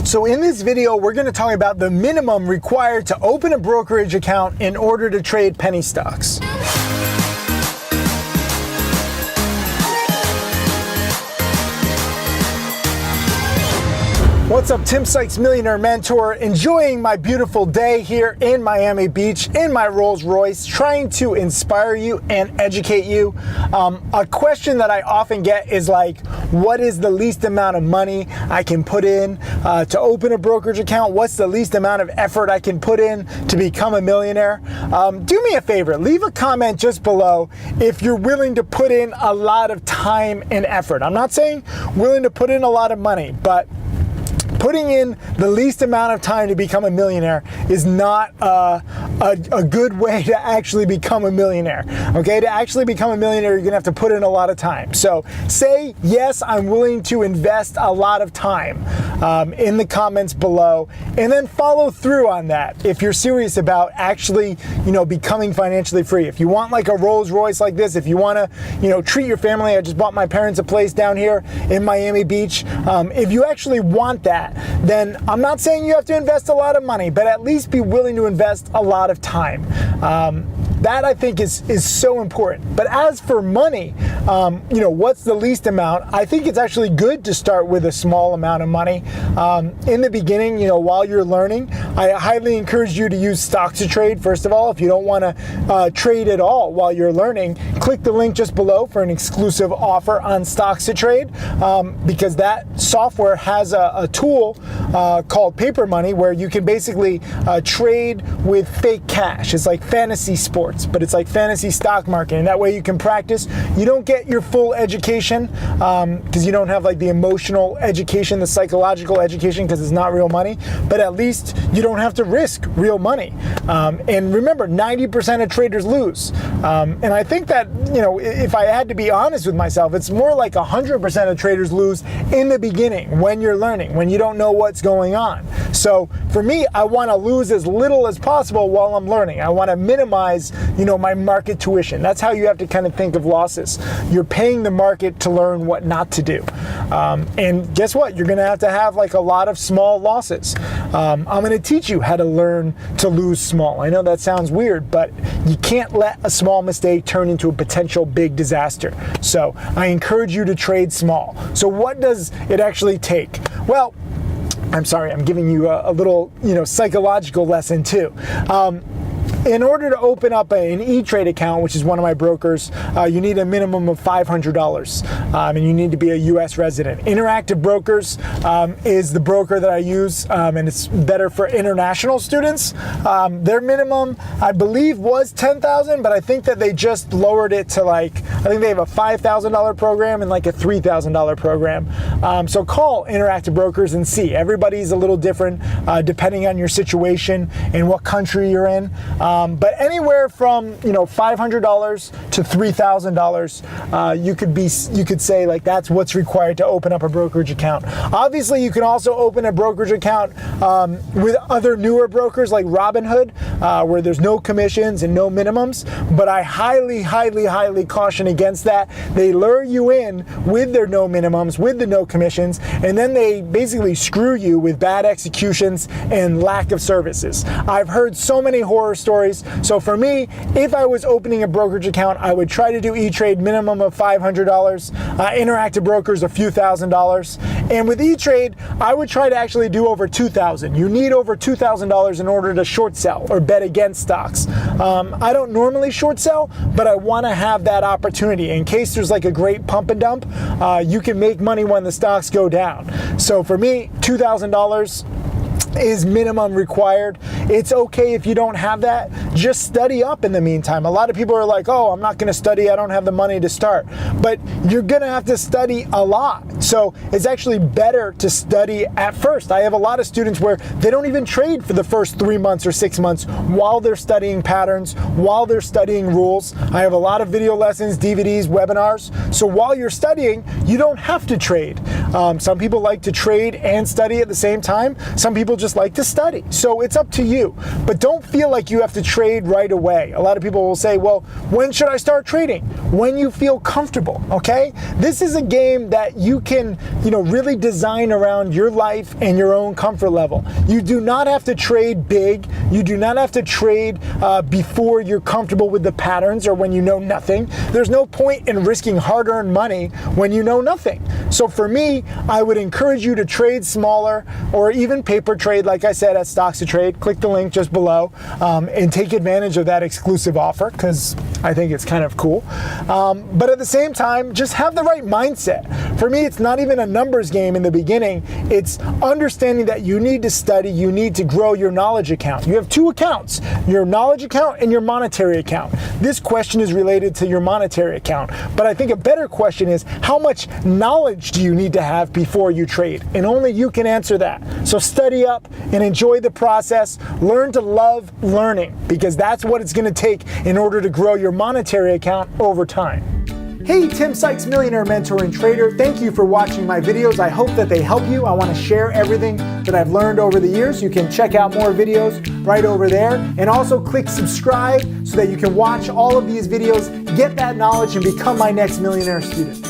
So in this video, we're going to talk about the minimum required to open a brokerage account in order to trade penny stocks. What's up, Tim Sykes, Millionaire Mentor, enjoying my beautiful day here in Miami Beach in my Rolls Royce, trying to inspire you and educate you. A question that I often get is like, what is the least amount of money I can put in to open a brokerage account? What's the least amount of effort I can put in to become a millionaire? Do me a favor, leave a comment just below if you're willing to put in a lot of time and effort. I'm not saying willing to put in a lot of money, but putting in the least amount of time to become a millionaire is not a good way to actually become a millionaire. Okay, to actually become a millionaire, you're gonna have to put in a lot of time. So say, yes, I'm willing to invest a lot of time in the comments below, and then follow through on that if you're serious about actually, becoming financially free. If you want like a Rolls Royce like this, if you wanna, treat your family, I just bought my parents a place down here in Miami Beach. If you actually want that, then I'm not saying you have to invest a lot of money, but at least be willing to invest a lot of time. That I think is so important. But as for money, what's the least amount? I think it's actually good to start with a small amount of money. In the beginning, while you're learning, I highly encourage you to use stocks to trade. First of all, if you don't want to trade at all while you're learning, click the link just below for an exclusive offer on stocks to trade, because that software has a tool called paper money where you can basically trade with fake cash. It's like fantasy sports, but it's like fantasy stock market, and that way you can practice. You don't get your full education because you don't have like the emotional education, the psychological education, because it's not real money, but at least you don't have to risk real money. And remember, 90% of traders lose. And I think that, if I had to be honest with myself, it's more like 100% of traders lose in the beginning when you're learning, when you don't know what's going on. So for me, I want to lose as little as possible while I'm learning. I want to minimize my market tuition. That's how you have to kind of think of losses. You're paying the market to learn what not to do. And guess what? You're going to have like a lot of small losses. I'm going to teach you how to learn to lose small. I know that sounds weird, but you can't let a small mistake turn into a potential big disaster. So I encourage you to trade small. So what does it actually take? Well, I'm sorry, I'm giving you a little, psychological lesson too. In order to open up an E-Trade account, which is one of my brokers, you need a minimum of $500, and you need to be a U.S. resident. Interactive Brokers is the broker that I use, and it's better for international students. Their minimum, I believe, was $10,000, but I think that they just lowered it to I think they have a $5,000 program and like a $3,000 program. So call Interactive Brokers and see. Everybody's a little different depending on your situation and what country you're in. But anywhere from $500 to $3,000, you could say like that's what's required to open up a brokerage account. Obviously, you can also open a brokerage account with other newer brokers like Robinhood, where there's no commissions and no minimums. But I highly, highly, highly caution against that. They lure you in with their no minimums, with the no commissions, and then they basically screw you with bad executions and lack of services. I've heard so many horror stories. So for me, if I was opening a brokerage account, I would try to do E-Trade minimum of $500, Interactive Brokers a few $1,000s, and with E-Trade, I would try to actually do over $2,000. You need over $2,000 in order to short sell or bet against stocks. I don't normally short sell, but I want to have that opportunity in case there's like a great pump and dump. You can make money when the stocks go down. So for me, $2,000 is minimum required. It's okay if you don't have that. Just study up in the meantime. A lot of people are like, oh, I'm not going to study. I don't have the money to start. But you're going to have to study a lot. So it's actually better to study at first. I have a lot of students where they don't even trade for the first 3 months or 6 months while they're studying patterns, while they're studying rules. I have a lot of video lessons, DVDs, webinars. So while you're studying, you don't have to trade. Some people like to trade and study at the same time. Some people just like to study. So it's up to you. But don't feel like you have to trade trade right away. A lot of people will say, well, when should I start trading? When you feel comfortable, okay? This is a game that you can, really design around your life and your own comfort level. You do not have to trade big. You do not have to trade before you're comfortable with the patterns or when you know nothing. There's no point in risking hard-earned money when you know nothing. So for me, I would encourage you to trade smaller or even paper trade, like I said, at Stocks to Trade. Click the link just below and take advantage of that exclusive offer because I think it's kind of cool. But at the same time, just have the right mindset. For me, it's not even a numbers game in the beginning. It's understanding that you need to study, you need to grow your knowledge account. You have two accounts, your knowledge account and your monetary account. This question is related to your monetary account. But I think a better question is, how much knowledge do you need to have before you trade? And only you can answer that. So study up and enjoy the process. Learn to love learning because that's what it's going to take in order to grow your monetary account over time. Hey, Tim Sykes, Millionaire Mentor and Trader. Thank you for watching my videos. I hope that they help you. I want to share everything that I've learned over the years. You can check out more videos right over there. And also click subscribe so that you can watch all of these videos, get that knowledge, and become my next millionaire student.